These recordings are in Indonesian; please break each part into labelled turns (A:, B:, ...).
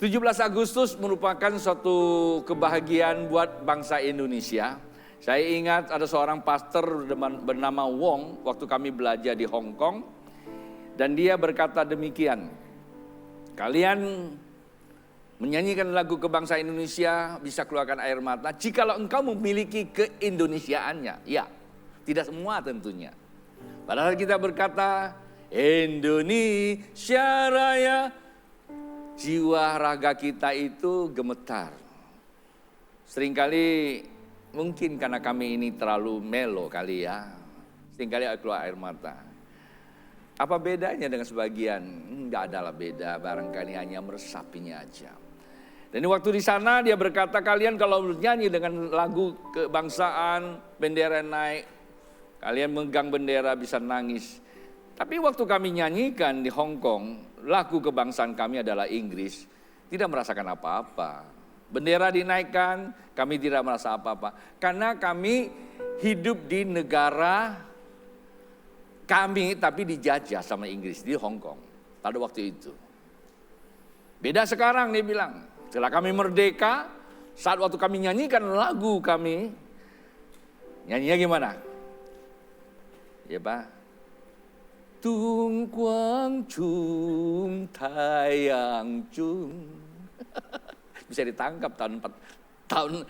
A: 17 Agustus merupakan suatu kebahagiaan buat bangsa Indonesia. Saya ingat ada seorang pastor bernama Wong waktu kami belajar di Hong Kong. Dan dia berkata demikian, kalian menyanyikan lagu kebangsaan Indonesia bisa keluarkan air mata jikalau engkau memiliki keindonesiaannya. Ya, tidak semua tentunya. Padahal kita berkata Indonesia Raya, jiwa raga kita itu gemetar. Seringkali mungkin karena kami ini terlalu melo kali ya, seringkali keluar air mata. Apa bedanya dengan sebagian? Enggak adalah beda, barangkali hanya meresapinya aja. Dan waktu di sana dia berkata, kalian kalau nyanyi dengan lagu kebangsaan, bendera naik, kalian megang bendera bisa nangis. Tapi waktu kami nyanyikan di Hong Kong, lagu kebangsaan kami adalah Inggris, tidak merasakan apa-apa. Bendera dinaikkan, kami tidak merasa apa-apa. Karena kami hidup di negara kami, tapi dijajah sama Inggris di Hong Kong pada waktu itu. Beda sekarang dia bilang, setelah kami merdeka, saat waktu kami nyanyikan lagu kami, nyanyinya gimana? Ya Pak? Tung Quang Chung Tayang Chung. Bisa ditangkap tahun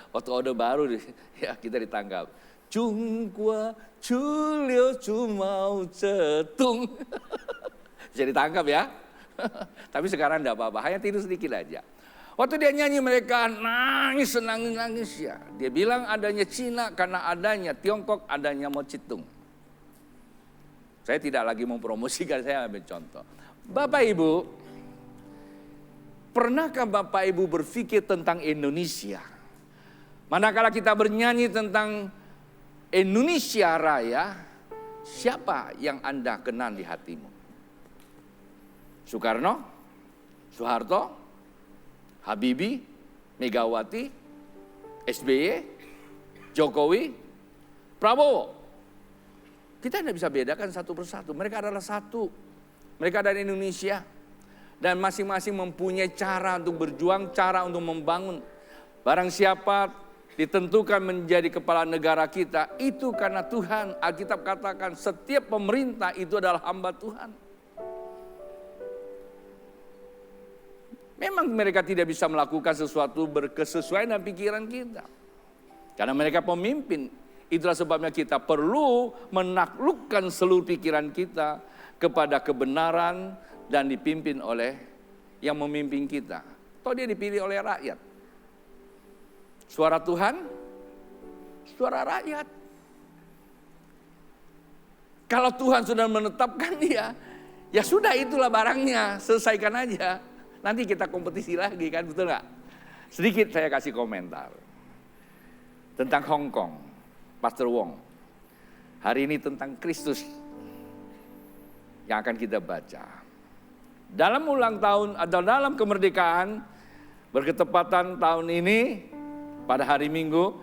A: waktu Orde Baru ya kita ditangkap. Chung Qua Chu Liu Chu Mao Zedong. Bisa ditangkap ya. Tapi sekarang enggak apa-apa, hanya tidur sedikit aja. Waktu dia nyanyi mereka nangis, nangis ya. Dia bilang adanya Cina karena adanya Tiongkok, adanya Mao Zedong. Saya tidak lagi mempromosikan, saya ambil contoh. Bapak Ibu, pernahkah Bapak Ibu berpikir tentang Indonesia? Manakala kita bernyanyi tentang Indonesia Raya, siapa yang Anda kenal di hatimu? Soekarno, Soeharto, Habibie, Megawati, SBY, Jokowi, Prabowo. Kita tidak bisa bedakan satu persatu. Mereka adalah satu. Mereka dari Indonesia. Dan masing-masing mempunyai cara untuk berjuang, cara untuk membangun. Barang siapa ditentukan menjadi kepala negara kita, itu karena Tuhan. Alkitab katakan setiap pemerintah itu adalah hamba Tuhan. Memang mereka tidak bisa melakukan sesuatu berkesesuaian dengan pikiran kita. Karena mereka pemimpin. Itulah sebabnya kita perlu menaklukkan seluruh pikiran kita kepada kebenaran dan dipimpin oleh yang memimpin kita. Toh dia dipilih oleh rakyat. Suara Tuhan, suara rakyat. Kalau Tuhan sudah menetapkan dia, ya sudah itulah barangnya, selesaikan aja. Nanti kita kompetisi lagi kan, betul nggak? Sedikit saya kasih komentar tentang Hong Kong. Pastor Wong, hari ini tentang Kristus yang akan kita baca. Dalam ulang tahun atau dalam kemerdekaan berketepatan tahun ini pada hari Minggu,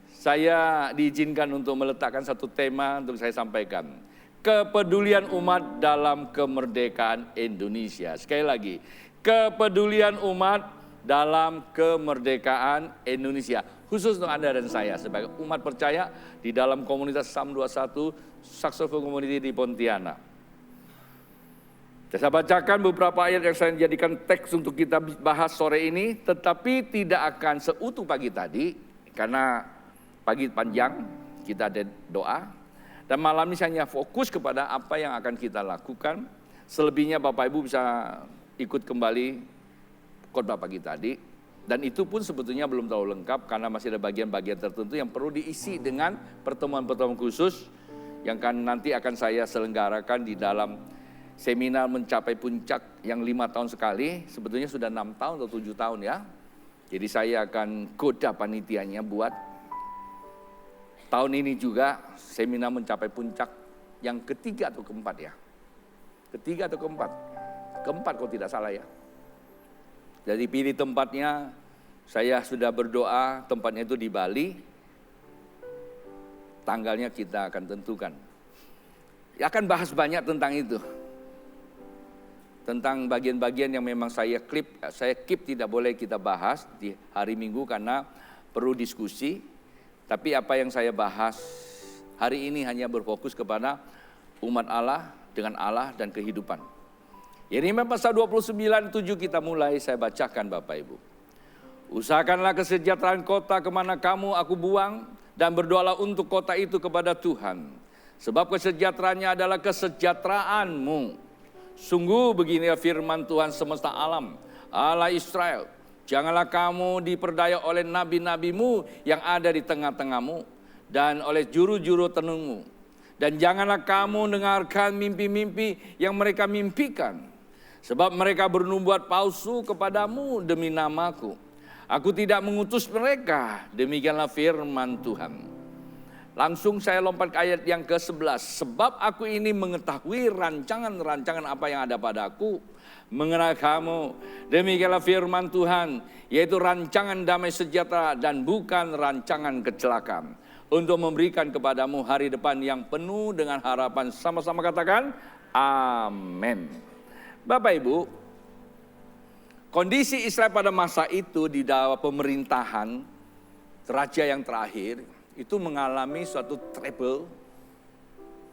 A: saya diizinkan untuk meletakkan satu tema untuk saya sampaikan. Kepedulian umat dalam kemerdekaan Indonesia. Sekali lagi, kepedulian umat dalam kemerdekaan Indonesia. Khusus untuk Anda dan saya sebagai umat percaya di dalam komunitas SAM 21 Successful Community di Pontianak. Saya bacakan beberapa ayat yang saya jadikan teks untuk kita bahas sore ini, tetapi tidak akan seutuh pagi tadi karena pagi panjang kita ada doa dan malam ini hanya fokus kepada apa yang akan kita lakukan. Selebihnya Bapak Ibu bisa ikut kembali khotbah pagi tadi. Dan itu pun sebetulnya belum terlalu lengkap karena masih ada bagian-bagian tertentu yang perlu diisi dengan pertemuan-pertemuan khusus yang nanti akan saya selenggarakan di dalam seminar mencapai puncak yang 5 tahun sekali. Sebetulnya sudah 6 tahun atau 7 tahun ya. Jadi saya akan koda panitianya buat tahun ini juga seminar mencapai puncak yang ketiga atau keempat ya. Ketiga atau keempat? Keempat kalau tidak salah ya. Jadi pilih tempatnya, saya sudah berdoa tempatnya itu di Bali. Tanggalnya kita akan tentukan. Ya akan bahas banyak tentang itu. tentang bagian-bagian yang memang saya keep tidak boleh kita bahas di hari Minggu karena perlu diskusi. Tapi apa yang saya bahas hari ini hanya berfokus kepada umat Allah dengan Allah dan kehidupan. Yeremia pasal 29:7 kita mulai, saya bacakan Bapak Ibu. Usahakanlah kesejahteraan kota kemana kamu aku buang, dan berdoalah untuk kota itu kepada Tuhan. Sebab kesejahteraannya adalah kesejahteraanmu. Sungguh beginilah firman Tuhan semesta alam, Allah Israel. Janganlah kamu diperdaya oleh nabi-nabimu yang ada di tengah-tengahmu, dan oleh juru-juru tenungmu. Dan janganlah kamu dengarkan mimpi-mimpi yang mereka mimpikan. Sebab mereka bernubuat palsu kepadamu demi namaku. Aku tidak mengutus mereka, demikianlah firman Tuhan. Langsung saya lompat ke ayat yang ke-11. Sebab aku ini mengetahui rancangan-rancangan apa yang ada padaku mengenai kamu. Demikianlah firman Tuhan, yaitu rancangan damai sejahtera dan bukan rancangan kecelakaan. Untuk memberikan kepadamu hari depan yang penuh dengan harapan. Sama-sama katakan, amin. Bapak Ibu, kondisi Israel pada masa itu di dalam pemerintahan raja yang terakhir itu mengalami suatu trouble,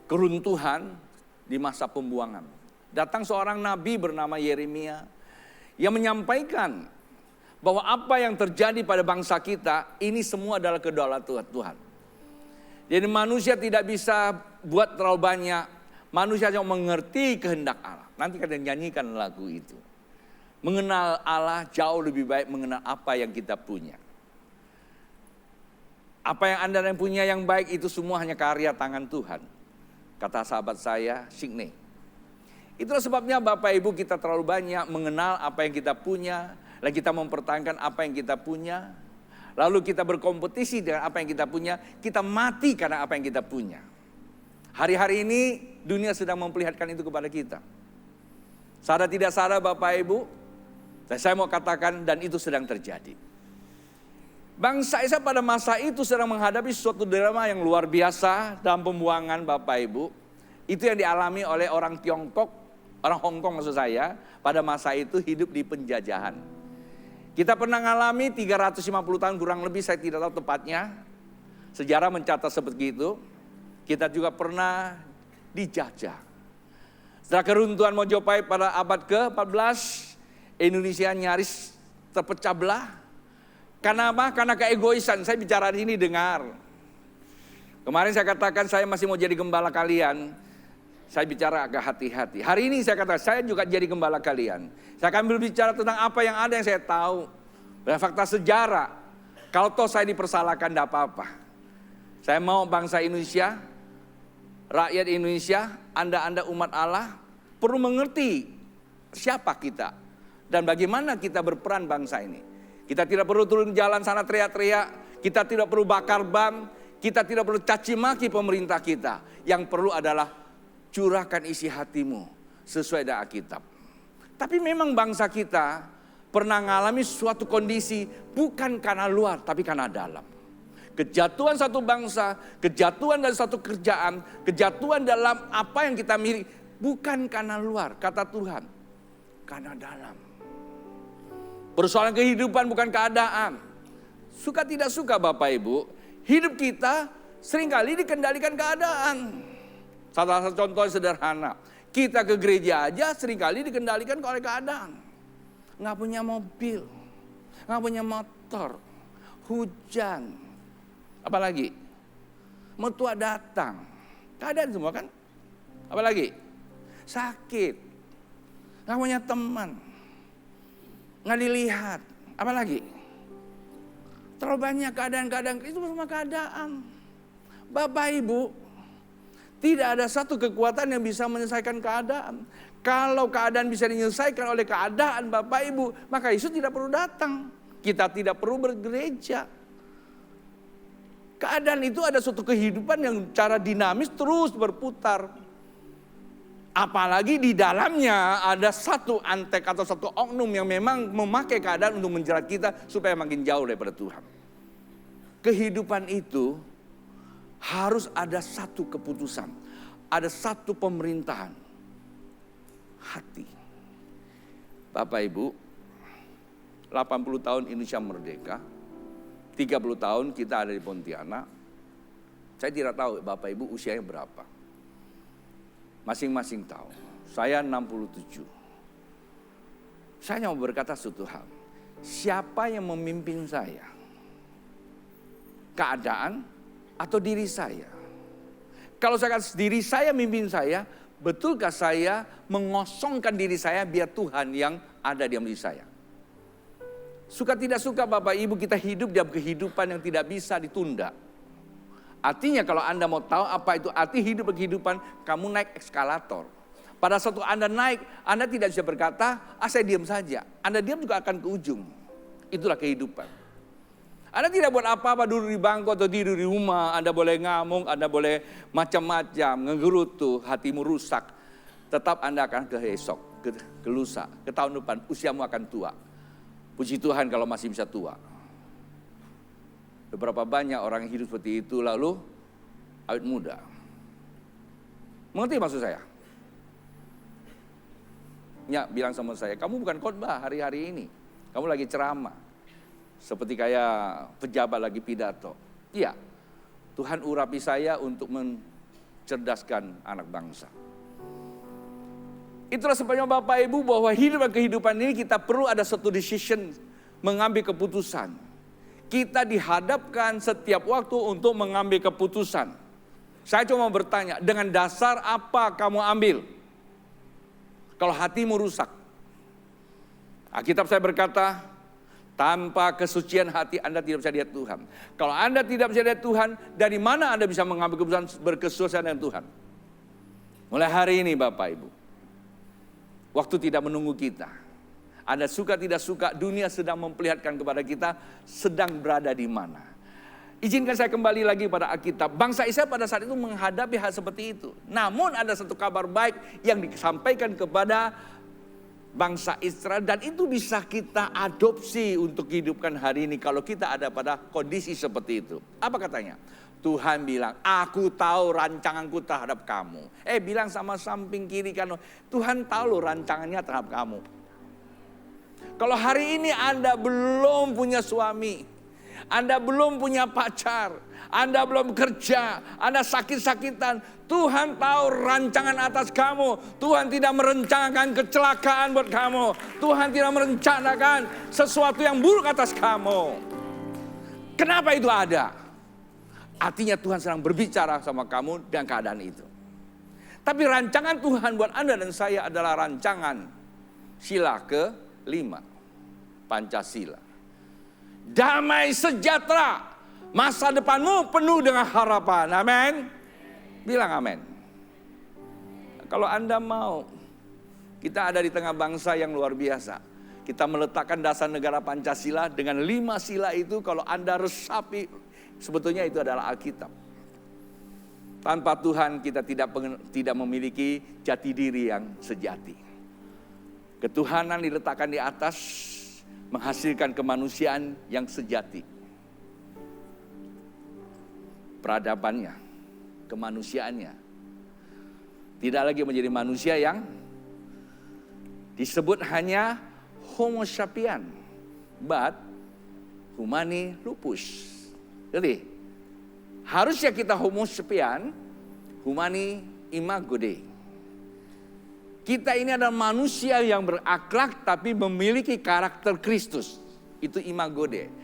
A: keruntuhan di masa pembuangan. Datang seorang nabi bernama Yeremia yang menyampaikan bahwa apa yang terjadi pada bangsa kita ini semua adalah kedaulatan Tuhan. Jadi manusia tidak bisa buat terlalu banyak, manusia yang mengerti kehendak Allah. Nanti kita nyanyikan lagu itu. Mengenal Allah jauh lebih baik mengenal apa yang kita punya. Apa yang Anda yang punya yang baik itu semua hanya karya tangan Tuhan. Kata sahabat saya, Sungai. Itulah sebabnya Bapak Ibu kita terlalu banyak mengenal apa yang kita punya. Dan kita mempertahankan apa yang kita punya. Lalu kita berkompetisi dengan apa yang kita punya. Kita mati karena apa yang kita punya. Hari-hari ini dunia sedang memperlihatkan itu kepada kita. Sadar tidak sadar Bapak Ibu. Dan saya mau katakan dan itu sedang terjadi. Bangsa Israel pada masa itu sedang menghadapi suatu drama yang luar biasa dalam pembuangan Bapak Ibu. Itu yang dialami oleh orang Tiongkok, orang Hong Kong maksud saya, pada masa itu hidup di penjajahan. Kita pernah mengalami 350 tahun kurang lebih, saya tidak tahu tepatnya. Sejarah mencatat seperti itu. Kita juga pernah dijajah. Setelah keruntuhan Mojopahit pada abad ke-14, Indonesia nyaris terpecah belah. Karena apa? Karena keegoisan. Saya bicara di sini dengar. Kemarin saya katakan saya masih mau jadi gembala kalian. Saya bicara agak hati-hati. Hari ini saya katakan saya juga jadi gembala kalian. Saya akan berbicara tentang apa yang ada yang saya tahu. Dan fakta sejarah. Kalau toh saya dipersalahkan tidak apa-apa. Saya mau bangsa Indonesia, rakyat Indonesia, Anda umat Allah perlu mengerti siapa kita. Dan bagaimana kita berperan bangsa ini. Kita tidak perlu turun jalan sana teriak-teriak. Kita tidak perlu bakar ban. Kita tidak perlu caci maki pemerintah kita. Yang perlu adalah curahkan isi hatimu sesuai dengan Alkitab. Tapi memang bangsa kita pernah mengalami suatu kondisi bukan karena luar tapi karena dalam. Kejatuhan satu bangsa, kejatuhan dari satu kerjaan, kejatuhan dalam apa yang kita miliki bukan karena luar, kata Tuhan, karena dalam. Persoalan kehidupan bukan keadaan. Suka tidak suka Bapak Ibu, hidup kita seringkali dikendalikan keadaan. Salah satu contoh sederhana, kita ke gereja aja seringkali dikendalikan oleh keadaan. Nggak punya mobil, nggak punya motor, hujan, apalagi mertua datang, keadaan semua kan. Apalagi sakit, nggak punya teman. Nggak dilihat, apalagi terlalu banyak keadaan-keadaan, itu semua keadaan. Bapak Ibu, tidak ada satu kekuatan yang bisa menyelesaikan keadaan. Kalau keadaan bisa dinyelesaikan oleh keadaan Bapak Ibu, maka Yesus tidak perlu datang. Kita tidak perlu bergereja. Keadaan itu ada suatu kehidupan yang cara dinamis terus berputar. Apalagi di dalamnya ada satu antek atau satu oknum yang memang memakai keadaan untuk menjerat kita supaya makin jauh daripada Tuhan. Kehidupan itu harus ada satu keputusan, ada satu pemerintahan, hati. Bapak Ibu, 80 tahun Indonesia merdeka, 30 tahun kita ada di Pontianak. Saya tidak tahu Bapak Ibu usianya berapa. Masing-masing tahu. Saya 67. Saya mau berkata suatu hal. Siapa yang memimpin saya? Keadaan atau diri saya? Kalau saya kata diri saya memimpin saya, betulkah saya mengosongkan diri saya biar Tuhan yang ada di dalam diri saya? Suka tidak suka Bapak Ibu, kita hidup dalam kehidupan yang tidak bisa ditunda. Artinya kalau Anda mau tahu apa itu arti hidup kehidupan, kamu naik eskalator. Pada suatu Anda naik, Anda tidak bisa berkata, saya diam saja. Anda diam juga akan ke ujung. Itulah kehidupan. Anda tidak buat apa-apa, duduk di bangku atau tidur di rumah. Anda boleh ngamuk, Anda boleh macam-macam, ngegerutu, hatimu rusak. Tetap Anda akan ke esok, ke lusa, ke tahun depan, usiamu akan tua. Puji Tuhan kalau masih bisa tua. Beberapa banyak orang yang hidup seperti itu lalu awet muda. Mengerti maksud saya? Ya, bilang sama saya, kamu bukan khotbah hari-hari ini. Kamu lagi ceramah. Seperti kayak pejabat lagi pidato. Iya, Tuhan urapi saya untuk mencerdaskan anak bangsa. Itulah sebabnya Bapak Ibu bahwa hidup dan kehidupan ini kita perlu ada satu decision, mengambil keputusan. Kita dihadapkan setiap waktu untuk mengambil keputusan. Saya cuma bertanya, dengan dasar apa kamu ambil? Kalau hatimu rusak. Alkitab saya berkata, tanpa kesucian hati Anda tidak bisa lihat Tuhan. Kalau Anda tidak bisa lihat Tuhan, dari mana Anda bisa mengambil keputusan berkesucian dengan Tuhan? Mulai hari ini Bapak Ibu, waktu tidak menunggu kita. Anda suka tidak suka, dunia sedang memperlihatkan kepada kita sedang berada di mana. Izinkan saya kembali lagi pada Alkitab. Bangsa Israel pada saat itu menghadapi hal seperti itu. Namun ada satu kabar baik yang disampaikan kepada bangsa Israel, dan itu bisa kita adopsi untuk hidupkan hari ini kalau kita ada pada kondisi seperti itu. Apa katanya? Tuhan bilang, aku tahu rancanganku terhadap kamu. Bilang sama samping kiri kanan, Tuhan tahu loh rancangannya terhadap kamu. Kalau hari ini Anda belum punya suami, Anda belum punya pacar, Anda belum kerja, Anda sakit-sakitan, Tuhan tahu rancangan atas kamu. Tuhan tidak merencanakan kecelakaan buat kamu. Tuhan tidak merencanakan sesuatu yang buruk atas kamu. Kenapa itu ada? Artinya Tuhan sedang berbicara sama kamu dan keadaan itu. Tapi rancangan Tuhan buat Anda dan saya adalah rancangan sila ke-5. Pancasila. Damai sejahtera. Masa depanmu penuh dengan harapan. Amin. Bilang amin. Kalau Anda mau, kita ada di tengah bangsa yang luar biasa. Kita meletakkan dasar negara Pancasila dengan 5 sila itu. Kalau Anda resapi, sebetulnya itu adalah Alkitab. Tanpa Tuhan kita tidak memiliki jati diri yang sejati. Ketuhanan diletakkan di atas, menghasilkan kemanusiaan yang sejati. Peradabannya, kemanusiaannya. Tidak lagi menjadi manusia yang disebut hanya homo sapien, but humani lupus. Jadi, harusnya kita homo sapien, humani imago Dei. Kita ini adalah manusia yang berakhlak tapi memiliki karakter Kristus. Itu imago Dei.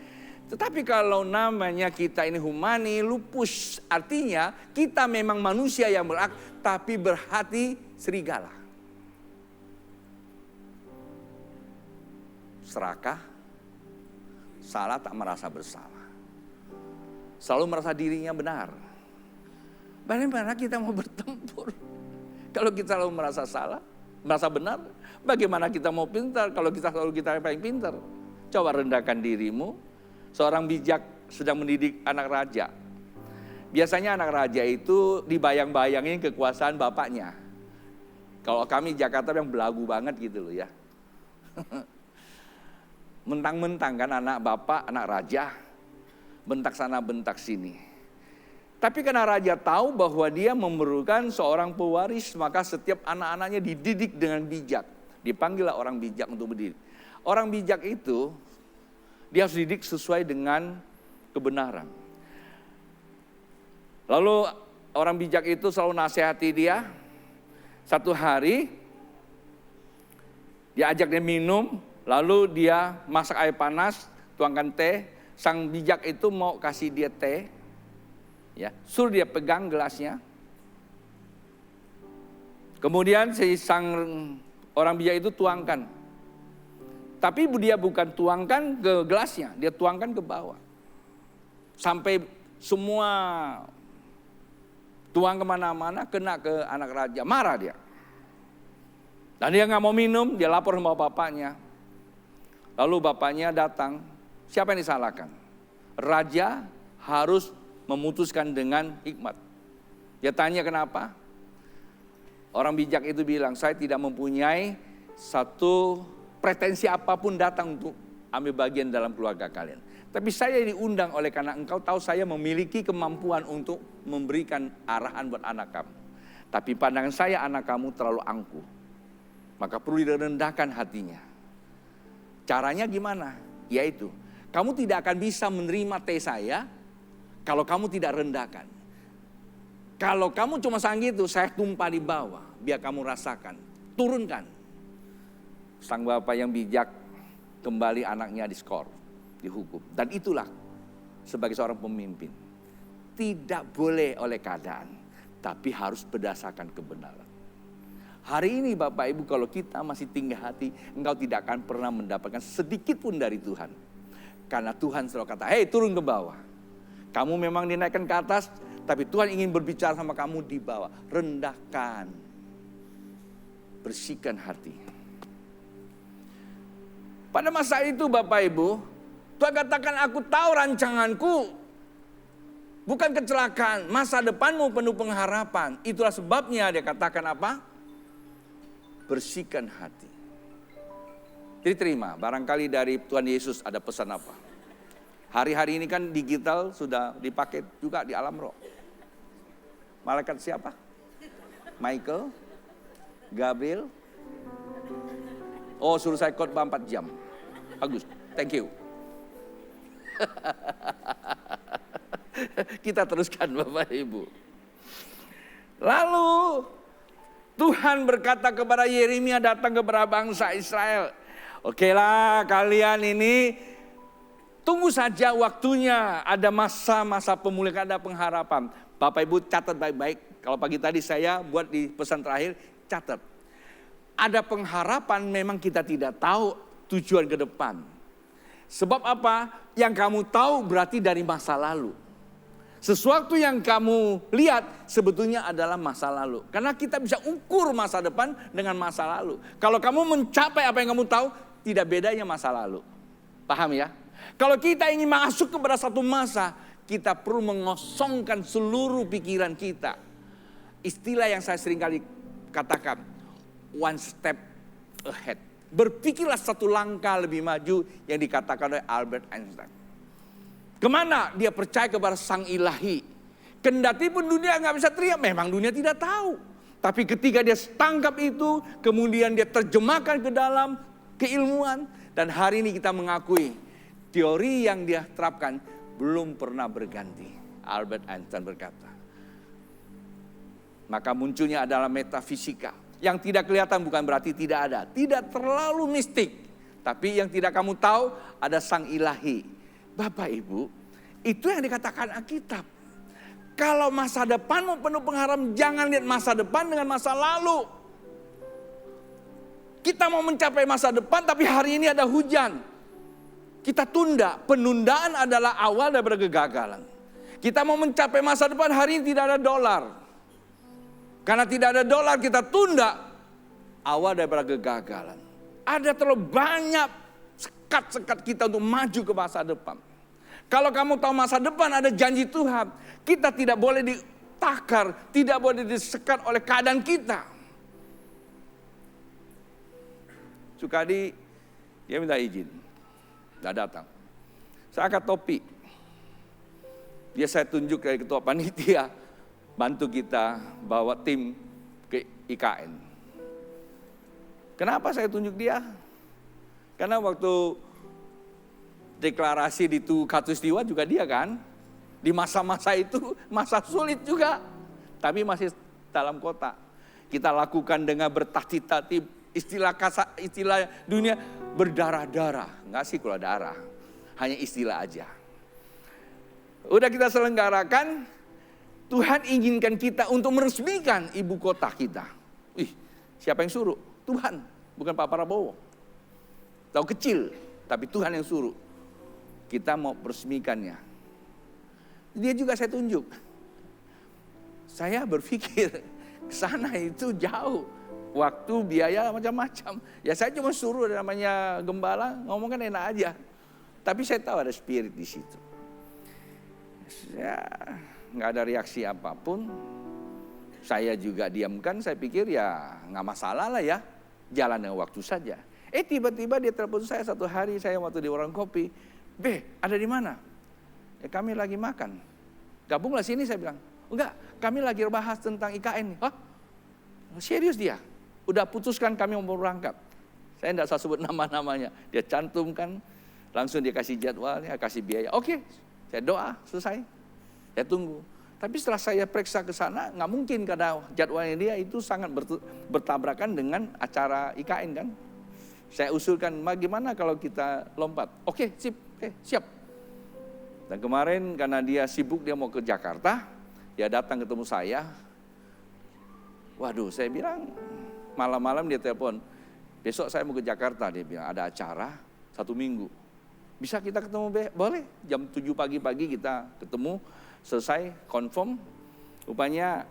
A: Tetapi kalau namanya kita ini humani lupus, artinya kita memang manusia yang berakhlak tapi berhati serigala. Serakah, salah tak merasa bersalah. Selalu merasa dirinya benar. Bagaimana kita mau bertempur kalau kita selalu merasa salah, merasa benar? Bagaimana kita mau pintar kalau kita yang paling pintar? Coba rendahkan dirimu. Seorang bijak sedang mendidik anak raja. Biasanya anak raja itu dibayang-bayangin kekuasaan bapaknya. Kalau kami Jakarta yang belagu banget gitu loh ya. Mentang-mentang kan anak bapak, anak raja. Bentak sana, bentak sini. Tapi karena raja tahu bahwa dia memerlukan seorang pewaris, maka setiap anak-anaknya dididik dengan bijak. Dipanggillah orang bijak untuk berdiri. Orang bijak itu, dia harus dididik sesuai dengan kebenaran. Lalu orang bijak itu selalu nasihati dia. Satu hari, dia ajak dia minum, lalu dia masak air panas, tuangkan teh. Sang bijak itu mau kasih dia teh, ya, suruh dia pegang gelasnya. Kemudian si sang orang bijak itu tuangkan. Tapi dia bukan tuangkan ke gelasnya, dia tuangkan ke bawah. Sampai semua tuang kemana-mana, kena ke anak raja, marah dia. Dan dia nggak mau minum, dia lapor sama bapaknya. Lalu bapaknya datang, siapa yang disalahkan? Raja harus memutuskan dengan hikmat. Dia tanya kenapa? Orang bijak itu bilang, saya tidak mempunyai satu pretensi apapun datang untuk ambil bagian dalam keluarga kalian. Tapi saya diundang oleh karena engkau tahu saya memiliki kemampuan untuk memberikan arahan buat anak kamu. Tapi pandangan saya anak kamu terlalu angkuh. Maka perlu direndahkan hatinya. Caranya gimana? Yaitu, kamu tidak akan bisa menerima teh saya kalau kamu tidak rendahkan. Kalau kamu cuma sang gitu, saya tumpah di bawah, biar kamu rasakan. Turunkan. Sang bapak yang bijak kembali anaknya diskor, dihukum. Dan itulah sebagai seorang pemimpin. Tidak boleh oleh keadaan, tapi harus berdasarkan kebenaran. Hari ini Bapak Ibu, kalau kita masih tinggi hati, engkau tidak akan pernah mendapatkan sedikit pun dari Tuhan. Karena Tuhan selalu kata, hei turun ke bawah. Kamu memang dinaikkan ke atas, tapi Tuhan ingin berbicara sama kamu di bawah. Rendahkan. Bersihkan hati. Pada masa itu Bapak Ibu, Tuhan katakan aku tahu rancanganku. Bukan kecelakaan, masa depanmu penuh pengharapan. Itulah sebabnya dia katakan apa? Bersihkan hati. Jadi terima, barangkali dari Tuhan Yesus ada pesan apa? Hari-hari ini kan digital sudah dipakai juga di alam roh. Malaikat siapa? Michael? Gabriel? Oh, suruh saya khotbah 4 jam. Bagus, thank you. Kita teruskan Bapak Ibu. Lalu Tuhan berkata kepada Yeremia datang kepada bangsa Israel. Oke lah kalian ini tunggu saja waktunya. Ada masa-masa pemulihan, ada pengharapan. Bapak Ibu catat baik-baik. Kalau pagi tadi saya buat di pesan terakhir, catat. Ada pengharapan, memang kita tidak tahu tujuan ke depan. Sebab apa? Yang kamu tahu berarti dari masa lalu. Sesuatu yang kamu lihat sebetulnya adalah masa lalu. Karena kita bisa ukur masa depan dengan masa lalu. Kalau kamu mencapai apa yang kamu tahu, tidak bedanya masa lalu. Paham ya? Kalau kita ingin masuk kepada satu masa, kita perlu mengosongkan seluruh pikiran kita. Istilah yang saya sering kali katakan, one step ahead. Berpikirlah satu langkah lebih maju yang dikatakan oleh Albert Einstein. Kemana? Dia percaya kepada sang ilahi. Kendati pun dunia nggak bisa teriak, memang dunia tidak tahu. Tapi ketika dia tangkap itu, kemudian dia terjemahkan ke dalam keilmuan. Dan hari ini kita mengakui, teori yang dia terapkan belum pernah berganti. Albert Einstein berkata. Maka munculnya adalah metafisika. Yang tidak kelihatan bukan berarti tidak ada. Tidak terlalu mistik. Tapi yang tidak kamu tahu ada sang ilahi. Bapak Ibu, itu yang dikatakan Alkitab. Kalau masa depanmu penuh pengharapan, jangan lihat masa depan dengan masa lalu. Kita mau mencapai masa depan tapi hari ini ada hujan. Kita tunda. Penundaan adalah awal daripada kegagalan. Kita mau mencapai masa depan, hari ini tidak ada dolar. Karena tidak ada dolar kita tunda, awal daripada kegagalan. Ada terlalu banyak sekat-sekat kita untuk maju ke masa depan. Kalau kamu tahu masa depan ada janji Tuhan, kita tidak boleh ditakar, tidak boleh disekat oleh keadaan kita. Sukadi, dia minta izin, tidak datang. Saya angkat topi. Dia saya tunjuk dari ketua panitia, bantu kita bawa tim ke IKN. Kenapa saya tunjuk dia? Karena waktu deklarasi di Katulistiwa juga dia kan. Di masa-masa itu, masa sulit juga. Tapi masih dalam kota. Kita lakukan dengan bertatih-tatih, istilah dunia berdarah-darah. Enggak sih kalau darah, hanya istilah aja. Udah kita selenggarakan, Tuhan inginkan kita untuk meresmikan ibu kota kita. Siapa yang suruh? Tuhan, bukan Pak Prabowo. Tahu kecil, tapi Tuhan yang suruh. Kita mau meresmikannya. Dia juga saya tunjuk. Saya berpikir ke sana itu jauh. Waktu, biaya, macam-macam. Ya saya cuma suruh namanya gembala, ngomong kan enak aja. Tapi saya tahu ada spirit di situ. Ya, nggak ada reaksi apapun. Saya juga diamkan, saya pikir ya nggak masalah lah ya. Jalan dengan waktu saja. Tiba-tiba dia telepon saya satu hari, saya waktu di warung kopi. Ada di mana? Kami lagi makan. Gabunglah sini, saya bilang. Enggak, kami lagi bahas tentang IKN. Hah? Serius dia? Udah putuskan kami mau berangkat. Saya enggak usah sebut nama-namanya. Dia cantumkan, langsung dia kasih jadwalnya, kasih biaya. Oke, saya doa, selesai. Saya tunggu. Tapi setelah saya periksa ke sana, nggak mungkin karena jadwalnya dia itu sangat bertabrakan dengan acara IKN kan. Saya usulkan, bagaimana kalau kita lompat? Oke, siap. Dan kemarin karena dia sibuk, dia mau ke Jakarta, dia datang ketemu saya. Waduh, saya bilang, malam-malam dia telepon, besok saya mau ke Jakarta, dia bilang, ada acara 1 minggu. Bisa kita ketemu, boleh, jam 7 pagi-pagi kita ketemu. Selesai, confirm, rupanya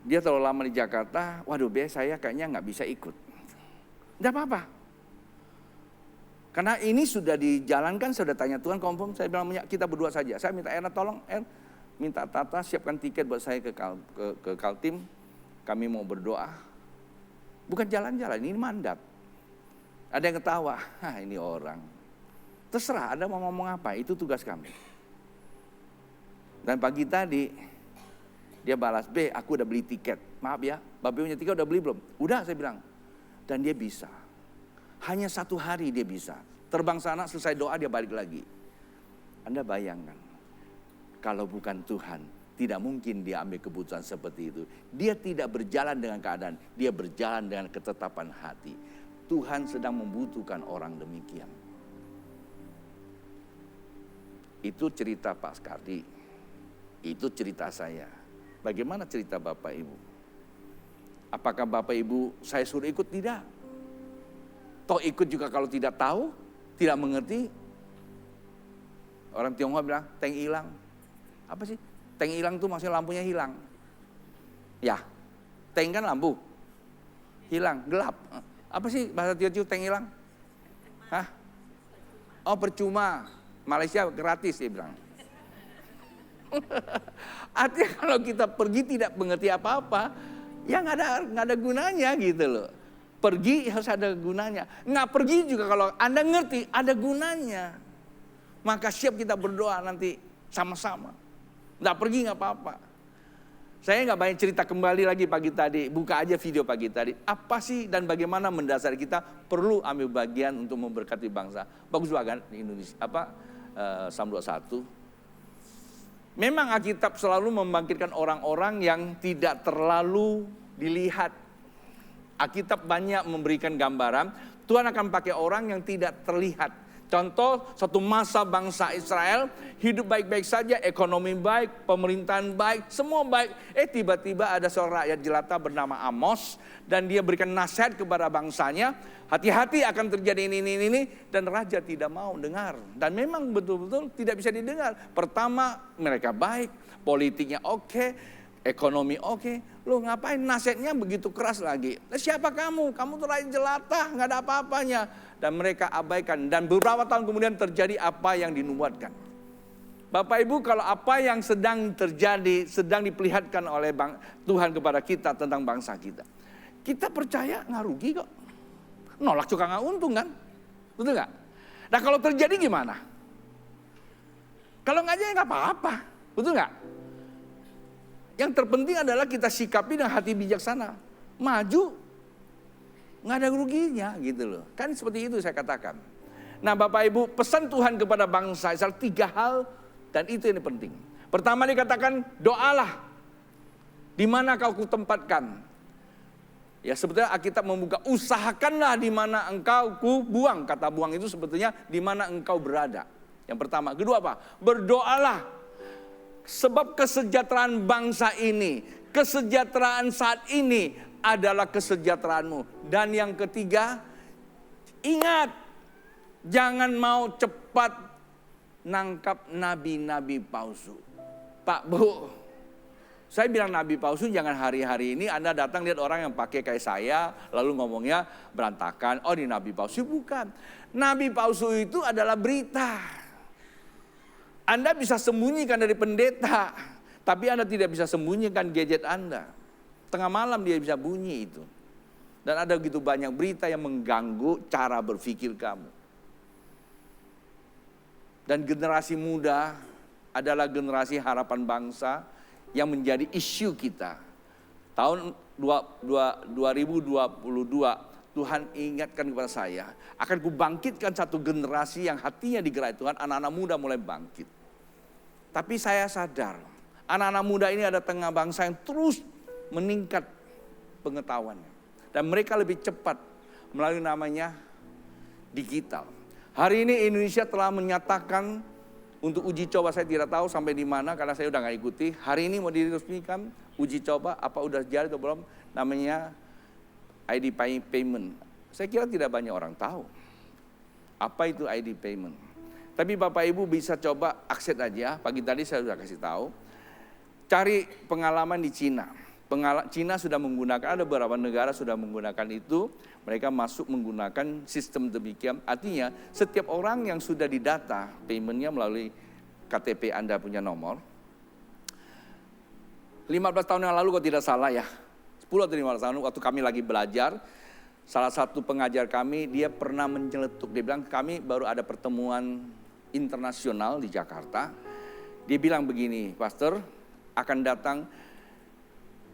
A: dia terlalu lama di Jakarta, waduh saya kayaknya nggak bisa ikut. Nggak apa-apa. Karena ini sudah dijalankan, saya sudah tanya Tuhan, confirm, saya bilang kita berdua saja. Saya minta Erna tolong, minta Tata siapkan tiket buat saya ke Kaltim, kami mau berdoa. Bukan jalan-jalan, ini mandat. Ada yang ketawa, ini orang. Terserah, Anda mau ngomong apa, itu tugas kami. Dan pagi tadi dia balas, aku udah beli tiket. Maaf ya, Babe punya tiket udah beli belum? Udah, saya bilang. Dan dia bisa. Hanya 1 hari dia bisa. Terbang sana, selesai doa dia balik lagi. Anda bayangkan, kalau bukan Tuhan, tidak mungkin dia ambil keputusan seperti itu. Dia tidak berjalan dengan keadaan, dia berjalan dengan ketetapan hati. Tuhan sedang membutuhkan orang demikian. Itu cerita Pak Skardi. Itu cerita saya. Bagaimana cerita Bapak Ibu? Apakah Bapak Ibu saya suruh ikut? Tidak. Toh ikut juga kalau tidak tahu, tidak mengerti. Orang Tionghoa bilang, tank hilang. Apa sih? Tank hilang tuh maksudnya lampunya hilang. Ya, tank kan lampu. Hilang, gelap. Apa sih bahasa Tionghoa tank hilang? Hah? Oh percuma. Malaysia gratis dia bilang. Artinya kalau kita pergi tidak mengerti apa-apa, ya nggak ada gunanya gitu loh. Pergi harus ada gunanya. Nggak pergi juga kalau Anda ngerti ada gunanya. Maka siap kita berdoa nanti sama-sama. Nggak pergi nggak apa-apa. Saya nggak banyak cerita kembali lagi pagi tadi. Buka aja video pagi tadi. Apa sih dan bagaimana mendasari kita perlu ambil bagian untuk memberkati bangsa. Bagus banget di Indonesia. Psalm 21. Memang Alkitab selalu membangkitkan orang-orang yang tidak terlalu dilihat. Alkitab banyak memberikan gambaran, Tuhan akan pakai orang yang tidak terlihat. Contoh, satu masa bangsa Israel hidup baik-baik saja, ekonomi baik, pemerintahan baik, semua baik. Tiba-tiba ada seorang rakyat jelata bernama Amos dan dia berikan nasihat kepada bangsanya, hati-hati akan terjadi ini, dan raja tidak mau dengar. Dan memang betul-betul tidak bisa didengar. Pertama, mereka baik, politiknya oke, ekonomi oke. Loh ngapain nasihatnya begitu keras lagi? Siapa kamu? Kamu tuh rakyat jelata, nggak ada apa-apanya. Dan mereka abaikan. Dan beberapa tahun kemudian terjadi apa yang dinubuatkan. Bapak Ibu, kalau apa yang sedang terjadi, sedang diperlihatkan oleh Tuhan kepada kita tentang bangsa kita, kita percaya nggak rugi kok. Nolak juga nggak untung kan? Betul nggak? Nah kalau terjadi gimana? Kalau nggak jadi nggak apa-apa. Betul nggak? Yang terpenting adalah kita sikapi dengan hati bijaksana. Maju. nggak ada ruginya gitu loh. Kan seperti itu saya katakan. Nah Bapak Ibu, pesan Tuhan kepada bangsa Israel 3 hal dan itu yang penting. Pertama dikatakan doalah. Di mana kau kutempatkan? Ya sebetulnya Alkitab membuka, usahakanlah di mana engkau kubuang. Kata buang itu sebetulnya di mana engkau berada. Yang pertama. Kedua apa? Berdoalah. Sebab kesejahteraan bangsa ini, kesejahteraan saat ini adalah kesejahteraanmu. Dan yang ketiga, ingat, jangan mau cepat nangkap nabi-nabi palsu. Pak Bu, saya bilang nabi palsu jangan hari-hari ini Anda datang lihat orang yang pakai kayak saya, lalu ngomongnya berantakan, oh ini nabi palsu. Bukan, nabi palsu itu adalah berita. Anda bisa sembunyikan dari pendeta, tapi Anda tidak bisa sembunyikan gadget Anda. Tengah malam dia bisa bunyi itu. Dan ada begitu banyak berita yang mengganggu cara berpikir kamu. Dan generasi muda adalah generasi harapan bangsa yang menjadi isu kita. Tahun 2022 Tuhan ingatkan kepada saya, akan kubangkitkan satu generasi yang hatinya digerai Tuhan, anak-anak muda mulai bangkit. Tapi saya sadar, anak-anak muda ini ada tengah bangsa yang terus meningkat pengetahuannya. Dan mereka lebih cepat melalui namanya digital. Hari ini Indonesia telah menyatakan untuk uji coba, saya tidak tahu sampai di mana karena saya udah nggak ikuti. Hari ini mau diresmikan uji coba, apa udah jadi atau belum, namanya ID payment. Saya kira tidak banyak orang tahu apa itu ID payment. Tapi Bapak Ibu bisa coba akses aja. Pagi tadi saya sudah kasih tahu. Cari pengalaman di Cina. Cina sudah menggunakan, ada beberapa negara sudah menggunakan itu. Mereka masuk menggunakan sistem demikian. Artinya setiap orang yang sudah didata paymentnya melalui KTP Anda punya nomor. 15 tahun yang lalu kalau tidak salah ya. 10 atau 15 tahun waktu kami lagi belajar. Salah satu pengajar kami dia pernah menyeletuk. Dia bilang kami baru ada pertemuan internasional di Jakarta. Dia bilang begini, Pastor akan datang.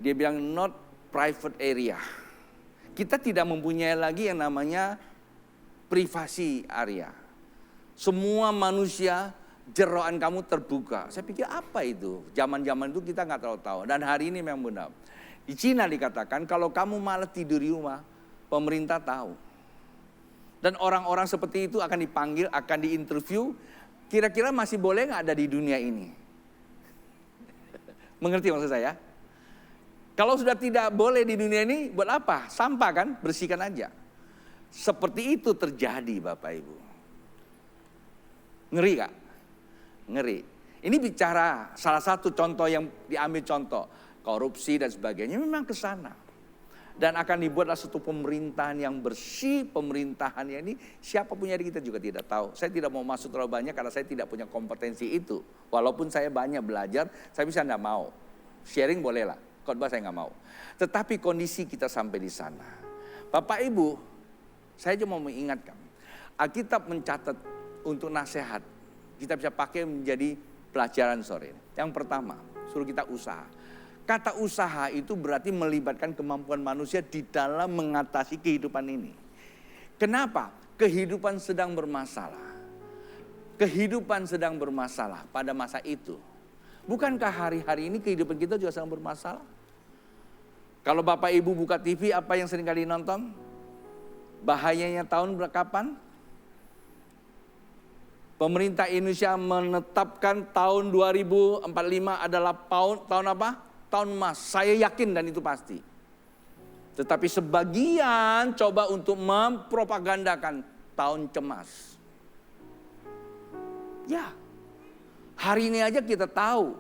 A: Dia bilang not private area. Kita tidak mempunyai lagi yang namanya privasi area. Semua manusia jeroan kamu terbuka. Saya pikir apa itu? Zaman-zaman itu kita nggak terlalu tahu. Dan hari ini memang benar. Di Cina dikatakan kalau kamu malas tidur di rumah, pemerintah tahu. Dan orang-orang seperti itu akan dipanggil, akan diinterview. Kira-kira masih boleh nggak ada di dunia ini? Mengerti maksud saya? Kalau sudah tidak boleh di dunia ini, buat apa? Sampah kan, bersihkan aja. Seperti itu terjadi Bapak Ibu. Ngeri gak? Ngeri. Ini bicara salah satu contoh yang diambil contoh. Korupsi dan sebagainya memang ke sana. Dan akan dibuatlah satu pemerintahan yang bersih. Pemerintahannya ini siapa punya kita juga tidak tahu. Saya tidak mau masuk terlalu banyak karena saya tidak punya kompetensi itu. Walaupun saya banyak belajar, saya bisa tidak mau. Sharing boleh lah. Khotbah saya nggak mau. Tetapi kondisi kita sampai di sana. Bapak Ibu, saya cuma mau mengingatkan. Alkitab mencatat untuk nasihat. Kita bisa pakai menjadi pelajaran sore. Yang pertama, suruh kita usaha. Kata usaha itu berarti melibatkan kemampuan manusia di dalam mengatasi kehidupan ini. Kenapa? Kehidupan sedang bermasalah. Kehidupan sedang bermasalah pada masa itu. Bukankah hari-hari ini kehidupan kita juga sedang bermasalah? Kalau Bapak Ibu buka TV, apa yang sering kali nonton? Bahayanya tahun kapan? Pemerintah Indonesia menetapkan tahun 2045 adalah tahun apa? Tahun emas. Saya yakin dan itu pasti. Tetapi sebagian coba untuk mempropagandakan tahun cemas. Ya, hari ini aja kita tahu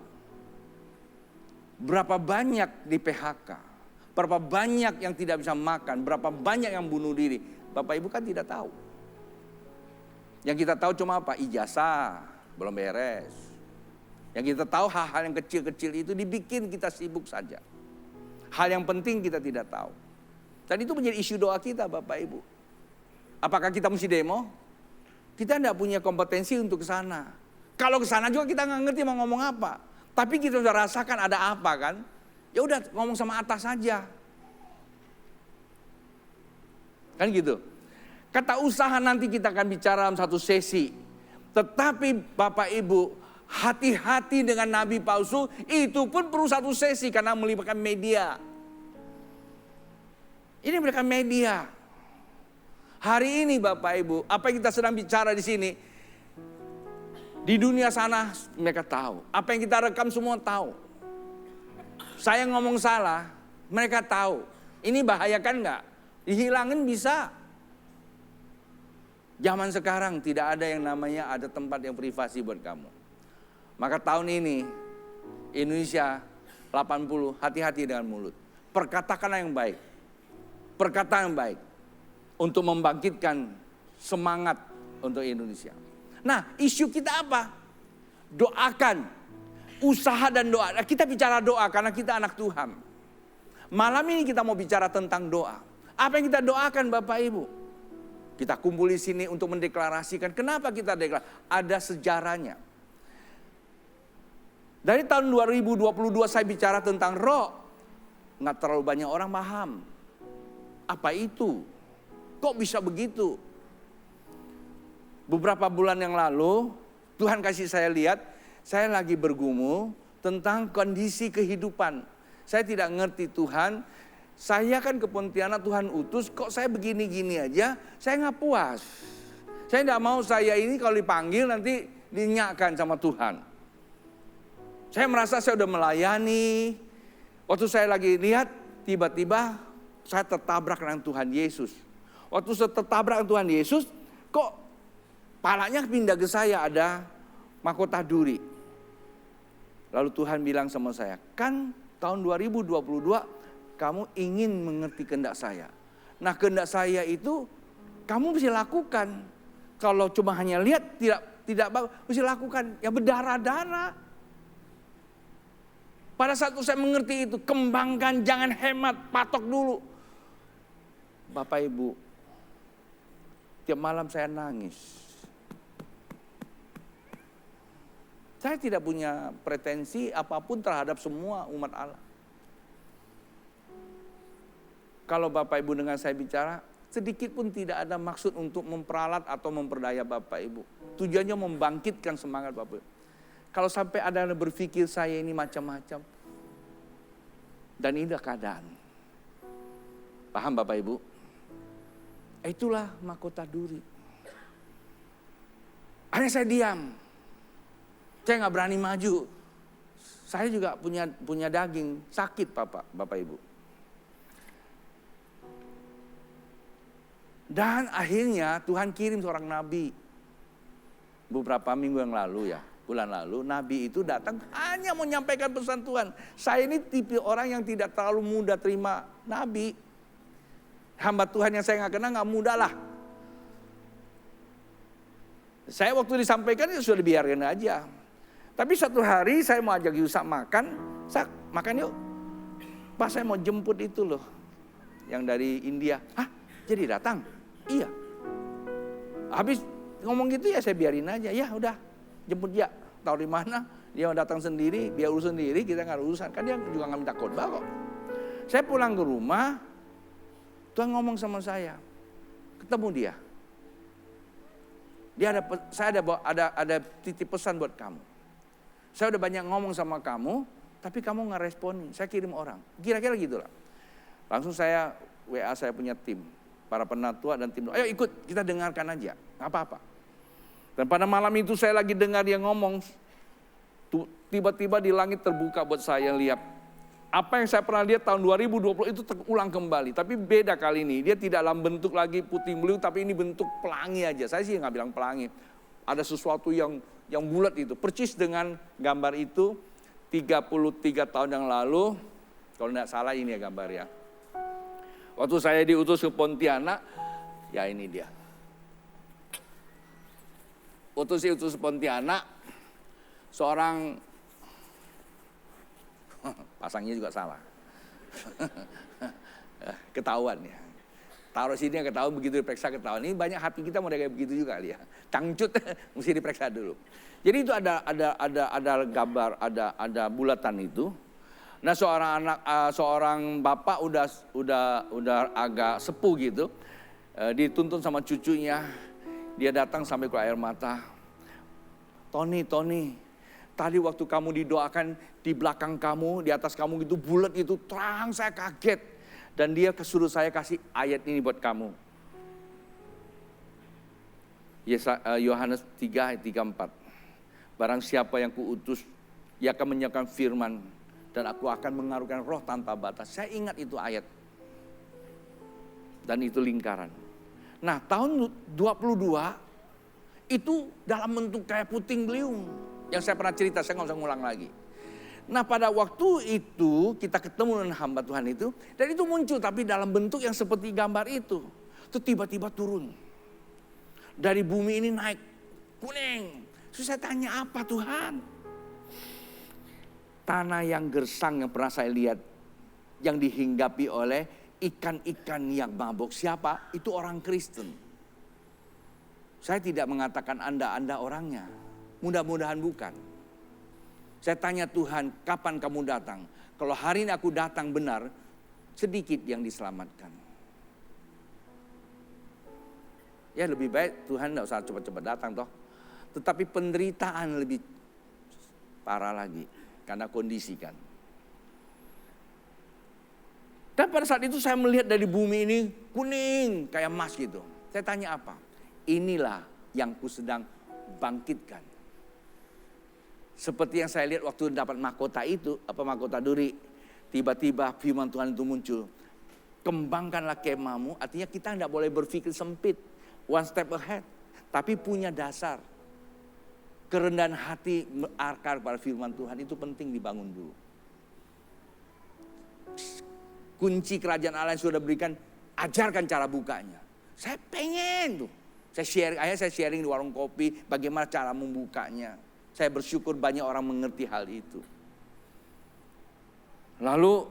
A: berapa banyak di PHK, berapa banyak yang tidak bisa makan, berapa banyak yang bunuh diri. Bapak Ibu kan tidak tahu. Yang kita tahu cuma apa? Ijazah belum beres. Yang kita tahu hal-hal yang kecil-kecil itu dibikin kita sibuk saja. Hal yang penting kita tidak tahu. Dan itu menjadi isu doa kita Bapak Ibu. Apakah kita mesti demo? Kita tidak punya kompetensi untuk ke sana. Kalau ke sana juga kita nggak ngerti mau ngomong apa. Tapi kita sudah rasakan ada apa kan. Ya udah ngomong sama atas saja. Kan gitu. Kata usaha nanti kita akan bicara dalam satu sesi. Tetapi Bapak Ibu, hati-hati dengan nabi palsu, itu pun perlu satu sesi karena melibatkan media. Ini melibatkan media. Hari ini Bapak Ibu, apa yang kita sedang bicara di sini, di dunia sana mereka tahu. Apa yang kita rekam semua tahu. Saya ngomong salah, mereka tahu. Ini bahayakan nggak? Dihilangin bisa. Zaman sekarang tidak ada yang namanya ada tempat yang privasi buat kamu. Maka tahun ini Indonesia 80, hati-hati dengan mulut. Perkatakanlah yang baik. Perkataan yang baik. Untuk membangkitkan semangat untuk Indonesia. Nah, isu kita apa? Doakan. Usaha dan doa. Kita bicara doa karena kita anak Tuhan. Malam ini kita mau bicara tentang doa. Apa yang kita doakan Bapak Ibu? Kita kumpul di sini untuk mendeklarasikan. Kenapa kita deklarasi? Ada sejarahnya. Dari tahun 2022 saya bicara tentang roh. Nggak terlalu banyak orang paham. Apa itu? Kok bisa begitu? Beberapa bulan yang lalu, Tuhan kasih saya lihat, saya lagi bergumul tentang kondisi kehidupan. Saya tidak ngerti Tuhan. Saya kan ke Pontianak Tuhan utus, kok saya begini-gini aja, saya nggak puas. Saya nggak mau saya ini kalau dipanggil nanti dinyakkan sama Tuhan. Saya merasa saya udah melayani. Waktu saya lagi lihat, tiba-tiba saya tertabrak dengan Tuhan Yesus. Waktu saya tertabrak dengan Tuhan Yesus, kok palanya pindah ke saya, ada mahkota duri. Lalu Tuhan bilang sama saya, kan tahun 2022 kamu ingin mengerti kehendak saya. Nah, kehendak saya itu kamu bisa lakukan. Kalau cuma hanya lihat tidak bisa lakukan yang berdarah-darah. Pada saat saya mengerti itu, kembangkan, jangan hemat, patok dulu. Bapak Ibu, tiap malam saya nangis. Saya tidak punya pretensi apapun terhadap semua umat Allah. Kalau Bapak Ibu dengan saya bicara, sedikit pun tidak ada maksud untuk memperalat atau memperdaya Bapak Ibu. Tujuannya membangkitkan semangat Bapak Ibu. Kalau sampai ada yang berpikir saya ini macam-macam. Dan ini adalah keadaan. Paham Bapak Ibu? Itulah mahkota duri. Hanya saya diam. Saya nggak berani maju. Saya juga punya daging sakit Bapak Ibu. Dan akhirnya Tuhan kirim seorang nabi. Beberapa minggu yang lalu ya, bulan lalu, nabi itu datang hanya mau menyampaikan pesan Tuhan. Saya ini tipe orang yang tidak terlalu mudah terima nabi. Hamba Tuhan yang saya nggak kenal nggak mudah lah. Saya waktu disampaikan itu sudah dibiarkan aja. Tapi satu hari saya mau ajak Yusak makan. Sak, makan yuk. Pak, saya mau jemput itu loh. Yang dari India. Hah? Jadi datang? Iya. Habis ngomong gitu ya saya biarin aja. Ya udah, jemput dia. Tahu di mana? Dia datang sendiri, dia urus sendiri, kita nggak urusan. Kan dia juga nggak minta khotbah kok. Saya pulang ke rumah, Tuhan ngomong sama saya. Ketemu dia. Ada titip pesan buat kamu. Saya udah banyak ngomong sama kamu, tapi kamu nggak responin. Saya kirim orang. Kira-kira gitulah. Langsung saya WA saya punya tim. Para penatua dan tim. Ayo ikut, kita dengarkan aja. Nggak apa-apa. Dan pada malam itu saya lagi dengar dia ngomong. Tiba-tiba di langit terbuka buat saya lihat. Apa yang saya pernah lihat tahun 2020 itu terulang kembali. Tapi beda kali ini. Dia tidak dalam bentuk lagi putih beliau, tapi ini bentuk pelangi aja. Saya sih nggak bilang pelangi. Ada sesuatu yang bulat itu. Percis dengan gambar itu 33 tahun yang lalu. Kalau tidak salah ini ya gambar ya. Waktu saya diutus ke Pontianak, ya ini dia. Utus Pontianak, seorang, pasangnya juga salah. Ketahuan ya. Taruh sini ketahuan, begitu diperiksa ketahuan. Ini banyak hati kita mau kayak begitu juga ya. Cangcut, mesti diperiksa dulu. Jadi itu ada gambar, ada bulatan itu. Nah seorang bapak udah agak sepuh gitu. dituntun sama cucunya. Dia datang sampai ke air mata. Tony, tadi waktu kamu didoakan di belakang kamu, di atas kamu gitu bulat itu terang, saya kaget. Dan dia suruh saya kasih ayat ini buat kamu. Yohanes 3 ayat 34. Barang siapa yang kuutus, ia akan menyampaikan firman dan aku akan mengaruhkan roh tanpa batas. Saya ingat itu ayat. Dan itu lingkaran. Nah, tahun 22 itu dalam bentuk kayak puting beliung. Yang saya pernah cerita, saya nggak usah ngulang lagi. Nah, pada waktu itu kita ketemu dengan hamba Tuhan itu. Dan itu muncul tapi dalam bentuk yang seperti gambar itu. Itu tiba-tiba turun. Dari bumi ini naik kuning. Terus saya tanya, apa Tuhan? Tanah yang gersang yang pernah saya lihat. Yang dihinggapi oleh ikan-ikan yang mabok. Siapa? Itu orang Kristen. Saya tidak mengatakan Anda orangnya. Mudah-mudahan bukan. Saya tanya Tuhan, kapan kamu datang? Kalau hari ini aku datang benar, sedikit yang diselamatkan. Ya lebih baik Tuhan tidak usah cepat-cepat datang toh. Tetapi penderitaan lebih parah lagi. Karena kondisi kan. Dan pada saat itu saya melihat dari bumi ini kuning kayak emas gitu. Saya tanya apa? Inilah yang ku sedang bangkitkan. Seperti yang saya lihat waktu dapat mahkota itu, mahkota duri. Tiba-tiba firman Tuhan itu muncul. Kembangkanlah kemahmu, artinya kita tidak boleh berpikir sempit. One step ahead. Tapi punya dasar. Kerendahan hati akar pada firman Tuhan itu penting dibangun dulu. Kunci kerajaan Allah yang sudah berikan, ajarkan cara bukanya. Saya pengen tuh. Saya sharing di warung kopi bagaimana cara membukanya. Saya bersyukur banyak orang mengerti hal itu. Lalu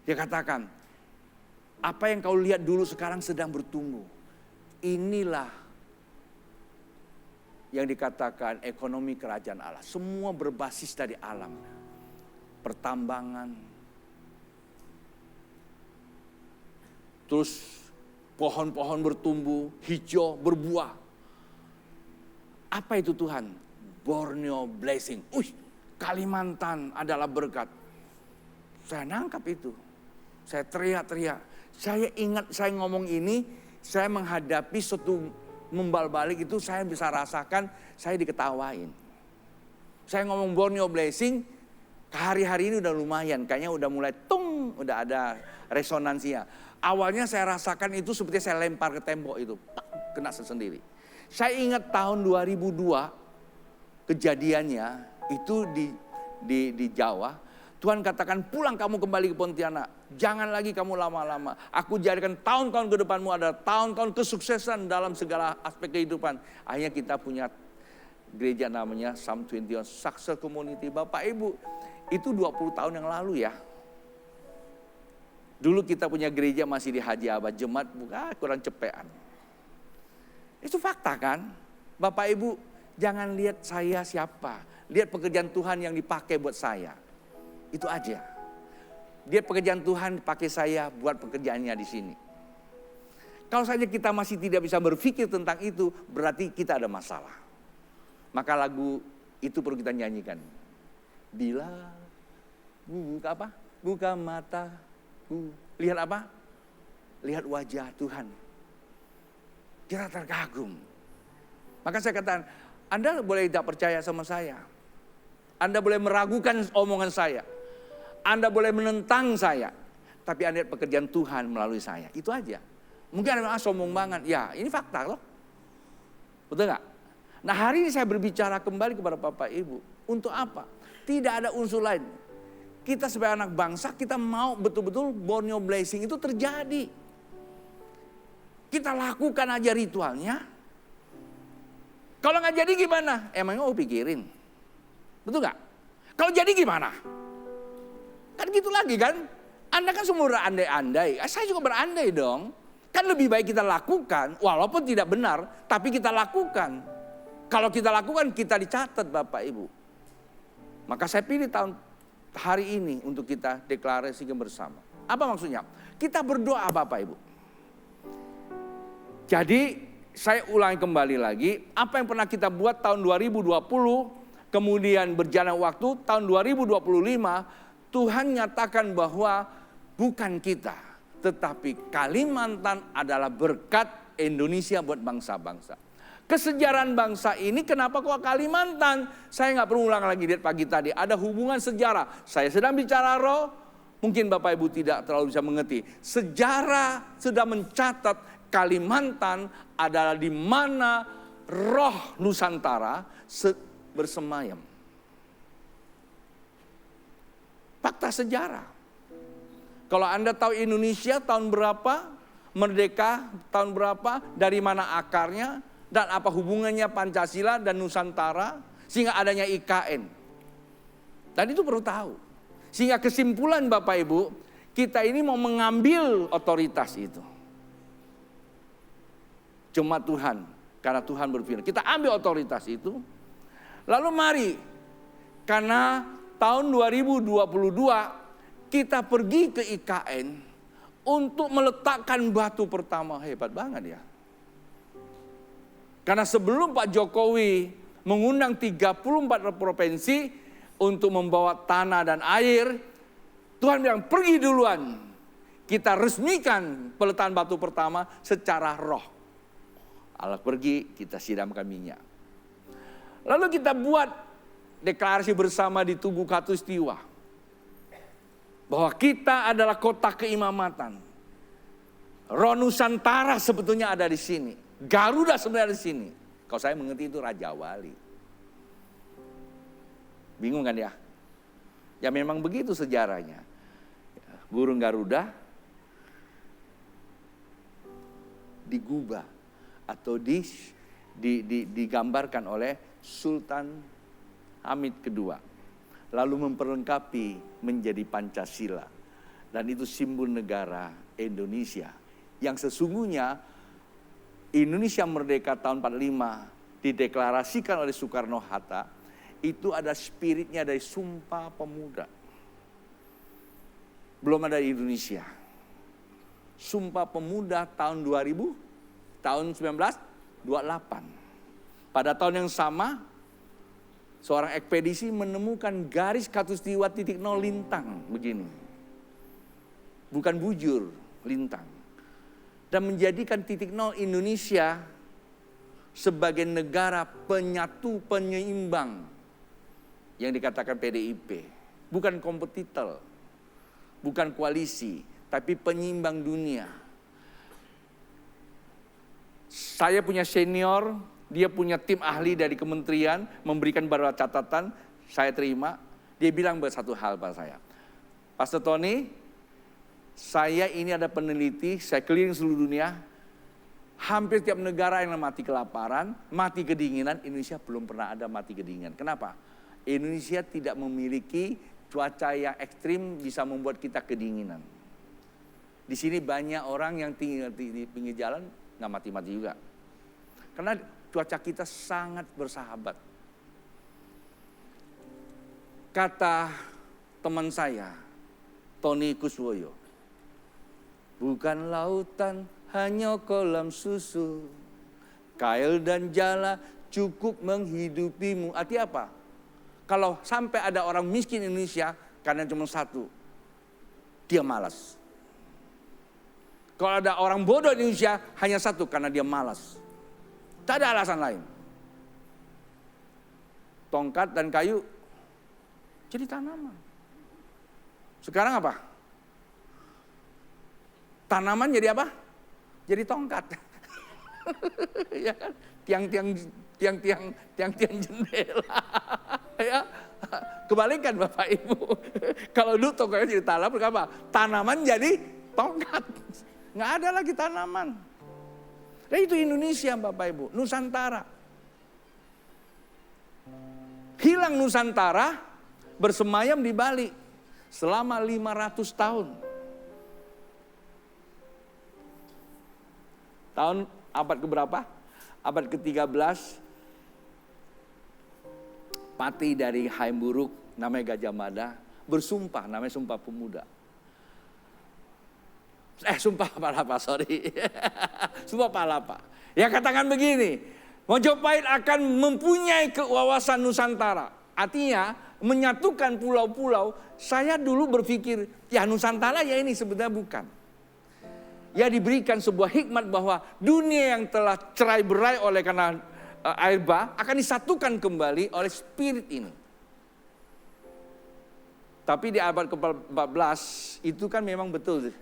A: dia katakan, apa yang kau lihat dulu sekarang sedang bertumbuh. Inilah yang dikatakan ekonomi kerajaan Allah. Semua berbasis dari alam. Pertambangan. Terus pohon-pohon bertumbuh, hijau, berbuah. Apa itu Tuhan? Borneo Blessing. Kalimantan adalah berkat. Saya nangkap itu. Saya teriak-teriak. Saya ingat saya ngomong ini, saya menghadapi suatu membal balik itu saya bisa rasakan saya diketawain. Saya ngomong Borneo Blessing, hari-hari ini udah lumayan. Kayaknya udah mulai udah ada resonansinya. Awalnya saya rasakan itu seperti saya lempar ke tembok itu. Kena sendiri. Saya ingat tahun 2002 kejadiannya itu di Jawa. Tuhan katakan pulang kamu kembali ke Pontianak. Jangan lagi kamu lama-lama. Aku jadikan tahun-tahun ke depanmu adalah tahun-tahun kesuksesan dalam segala aspek kehidupan. Akhirnya kita punya gereja namanya Psalm 21 Success Community. Bapak Ibu, itu 20 tahun yang lalu ya. Dulu kita punya gereja masih di GSY Jemaat Mazmur, kurang cepean. Itu fakta kan? Bapak Ibu, jangan lihat saya siapa. Lihat pekerjaan Tuhan yang dipakai buat saya. Itu aja. Lihat pekerjaan Tuhan pakai saya buat pekerjaannya di sini. Kalau saja kita masih tidak bisa berpikir tentang itu, berarti kita ada masalah. Maka lagu itu perlu kita nyanyikan. Bila buka apa? Buka mata. Lihat apa? Lihat wajah Tuhan. Kita terkagum. Maka saya katakan, Anda boleh tidak percaya sama saya. Anda boleh meragukan omongan saya. Anda boleh menentang saya. Tapi Anda lihat pekerjaan Tuhan melalui saya. Itu aja. Mungkin Anda sombong banget. Ya, ini fakta loh. Betul gak? Nah, hari ini saya berbicara kembali kepada Bapak Ibu. Untuk apa? Tidak ada unsur lain. Kita sebagai anak bangsa, kita mau betul-betul Borneo Blessing itu terjadi. Kita lakukan aja ritualnya. Kalau nggak jadi gimana? Emangnya pikirin. Betul nggak? Kalau jadi gimana? Kan gitu lagi kan? Anda kan semua berandai-andai. Saya juga berandai dong. Kan lebih baik kita lakukan, walaupun tidak benar, tapi kita lakukan. Kalau kita lakukan, kita dicatat Bapak Ibu. Maka saya pilih hari ini untuk kita deklarasikan bersama. Apa maksudnya? Kita berdoa Bapak Ibu. Jadi saya ulangi kembali lagi, apa yang pernah kita buat tahun 2020, kemudian berjalan waktu tahun 2025, Tuhan nyatakan bahwa bukan kita, tetapi Kalimantan adalah berkat Indonesia buat bangsa-bangsa. Kesejarahan bangsa ini kenapa kok Kalimantan? Saya nggak perlu ulang lagi lihat pagi tadi. Ada hubungan sejarah. Saya sedang bicara roh, mungkin Bapak Ibu tidak terlalu bisa mengerti. Sejarah sudah mencatat Kalimantan adalah di mana roh Nusantara bersemayam. Fakta sejarah. Kalau Anda tahu Indonesia tahun berapa, merdeka tahun berapa, dari mana akarnya, dan apa hubungannya Pancasila dan Nusantara, sehingga adanya IKN. Dan itu perlu tahu. Sehingga kesimpulan Bapak Ibu, kita ini mau mengambil otoritas itu. Jemaat Tuhan, karena Tuhan berfirman, kita ambil otoritas itu. Lalu mari, karena tahun 2022, kita pergi ke IKN untuk meletakkan batu pertama. Hebat banget ya. Karena sebelum Pak Jokowi mengundang 34 provinsi untuk membawa tanah dan air, Tuhan bilang pergi duluan. Kita resmikan peletakan batu pertama secara roh. Allah pergi, kita siramkan minyak. Lalu kita buat deklarasi bersama di Tugu Katulistiwa. Bahwa kita adalah kota keimamatan. Roh Nusantara sebetulnya ada di sini. Garuda sebenarnya di sini. Kalau saya mengerti itu Raja Wali. Bingung kan ya? Ya memang begitu sejarahnya. Burung Garuda digubah atau digambarkan oleh Sultan Hamid II. Lalu memperlengkapi menjadi Pancasila. Dan itu simbol negara Indonesia. Yang sesungguhnya Indonesia merdeka tahun 45 dideklarasikan oleh Soekarno-Hatta. Itu ada spiritnya dari Sumpah Pemuda. Belum ada di Indonesia. Sumpah Pemuda tahun 2000, tahun 1928. Pada tahun yang sama, seorang ekspedisi menemukan garis Katulistiwa .0 lintang begini. Bukan bujur, lintang. Dan menjadikan .0 Indonesia sebagai negara penyatu penyeimbang. Yang dikatakan PDIP. Bukan kompetitor, bukan koalisi, tapi penyeimbang dunia. Saya punya senior, dia punya tim ahli dari kementerian, memberikan beberapa catatan, saya terima. Dia bilang satu hal pada saya. Pastor Tony, saya ini ada peneliti, saya keliling seluruh dunia. Hampir tiap negara yang mati kelaparan, mati kedinginan, Indonesia belum pernah ada mati kedinginan. Kenapa? Indonesia tidak memiliki cuaca yang ekstrim bisa membuat kita kedinginan. Di sini banyak orang yang tinggal di pinggir jalan, nggak mati-mati juga. Karena cuaca kita sangat bersahabat. Kata teman saya, Tony Kuswoyo, bukan lautan hanya kolam susu, kail dan jala cukup menghidupimu. Artinya apa? Kalau sampai ada orang miskin Indonesia karena cuma satu, dia malas. Kalau ada orang bodoh di Indonesia hanya satu, karena dia malas. Tak ada alasan lain. Tongkat dan kayu jadi tanaman. Sekarang apa? Tanaman jadi apa? Jadi tongkat. Ya kan? Tiang-tiang jendela. Ya. Kebalikan Bapak Ibu. Kalau dulu tongkatnya jadi tanaman, apa? Tanaman jadi tongkat. Nggak ada lagi tanaman. Nah itu Indonesia Bapak Ibu, Nusantara. Hilang Nusantara, bersemayam di Bali selama 500 tahun. Tahun abad keberapa? Abad ke-13, Pati dari Haimburuk, namanya Gajah Mada, bersumpah, namanya Sumpah Pemuda. Sumpah Palapa, sorry. Sumpah Palapa. Ya katakan begini, Mojopahit akan mempunyai kewawasan Nusantara. Artinya menyatukan pulau-pulau. Saya dulu berpikir, ya Nusantara ya ini, sebenarnya bukan. Ya diberikan sebuah hikmat bahwa dunia yang telah cerai berai oleh karena air bah akan disatukan kembali oleh spirit ini. Tapi di abad ke-14 itu kan memang betul.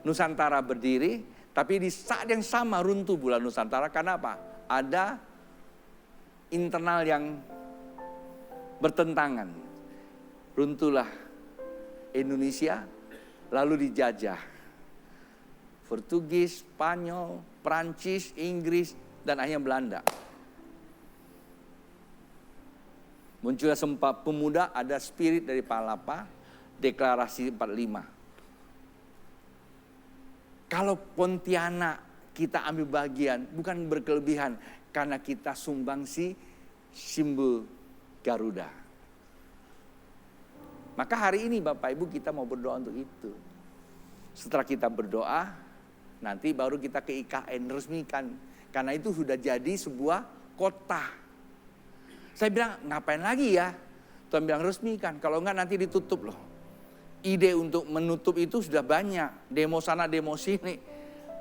A: Nusantara berdiri, tapi di saat yang sama runtuh pula Nusantara. Karena apa? Ada internal yang bertentangan. Runtuhlah Indonesia, lalu dijajah Portugis, Spanyol, Prancis, Inggris, dan akhirnya Belanda. Muncullah Sumpah Pemuda, ada spirit dari Palapa, deklarasi 45. Kalau Pontianak kita ambil bagian, bukan berkelebihan, karena kita sumbangsi simbol Garuda. Maka hari ini Bapak Ibu kita mau berdoa untuk itu. Setelah kita berdoa, nanti baru kita ke IKN resmikan. Karena itu sudah jadi sebuah kota. Saya bilang, ngapain lagi ya? Tuhan bilang resmikan, kalau enggak nanti ditutup loh. Ide untuk menutup itu sudah banyak. Demo sana, demo sini.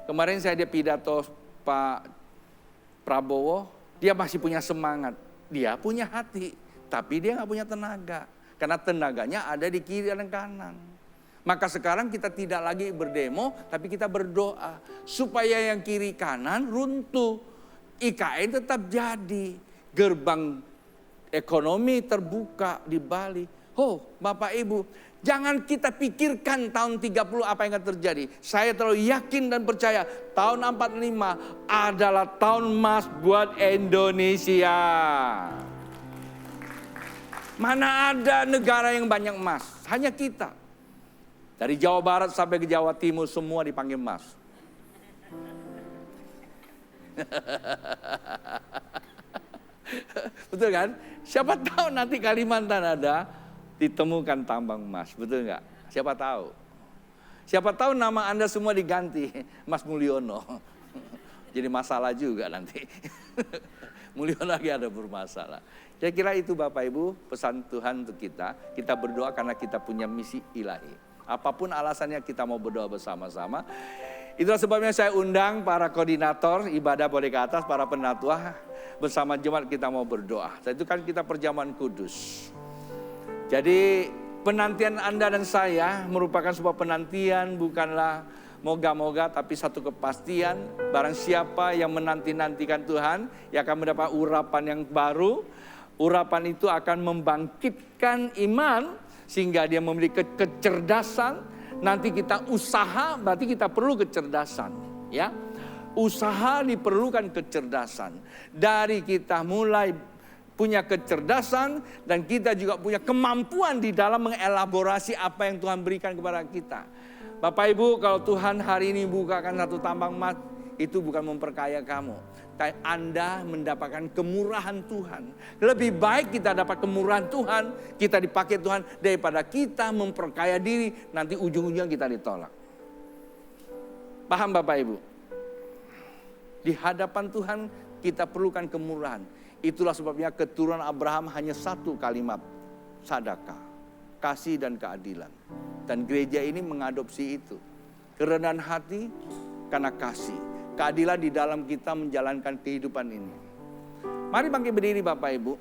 A: Kemarin saya ada pidato Pak Prabowo, dia masih punya semangat. Dia punya hati, tapi dia nggak punya tenaga. Karena tenaganya ada di kiri dan kanan. Maka sekarang kita tidak lagi berdemo, tapi kita berdoa. Supaya yang kiri kanan runtuh. IKN tetap jadi. Gerbang ekonomi terbuka di Bali. Bapak Ibu, jangan kita pikirkan tahun 30 apa yang akan terjadi. Saya terlalu yakin dan percaya tahun 45 adalah tahun emas buat Indonesia. Mana ada negara yang banyak emas? Hanya kita. Dari Jawa Barat sampai ke Jawa Timur semua dipanggil emas. Betul kan? Siapa tahu nanti Kalimantan ada ditemukan tambang emas, betul nggak? Siapa tahu? Siapa tahu nama Anda semua diganti Mas Mulyono. Jadi masalah juga nanti. Mulyono lagi ada bermasalah. Saya kira itu Bapak Ibu pesan Tuhan untuk kita. Kita berdoa karena kita punya misi ilahi. Apapun alasannya kita mau berdoa bersama-sama. Itulah sebabnya saya undang para koordinator ibadah boleh ke atas, para penatua bersama jemaat kita mau berdoa. Dan itu kan kita perjamuan kudus. Jadi penantian Anda dan saya merupakan sebuah penantian, bukanlah moga-moga tapi satu kepastian. Barang siapa yang menanti-nantikan Tuhan, yang akan mendapat urapan yang baru. Urapan itu akan membangkitkan iman sehingga dia memiliki kecerdasan. Nanti kita usaha, berarti kita perlu kecerdasan, ya. Usaha diperlukan kecerdasan. Dari kita mulai punya kecerdasan dan kita juga punya kemampuan di dalam mengelaborasi apa yang Tuhan berikan kepada kita. Bapak Ibu, kalau Tuhan hari ini bukakan satu tambang emas, itu bukan memperkaya kamu. Tapi Anda mendapatkan kemurahan Tuhan. Lebih baik kita dapat kemurahan Tuhan, kita dipakai Tuhan, daripada kita memperkaya diri, nanti ujung-ujungnya kita ditolak. Paham Bapak Ibu? Di hadapan Tuhan kita perlukan kemurahan. Itulah sebabnya keturunan Abraham hanya satu kalimat, sedekah, kasih dan keadilan. Dan gereja ini mengadopsi itu. Kerendahan hati karena kasih. Keadilan di dalam kita menjalankan kehidupan ini. Mari bangkit berdiri Bapak Ibu.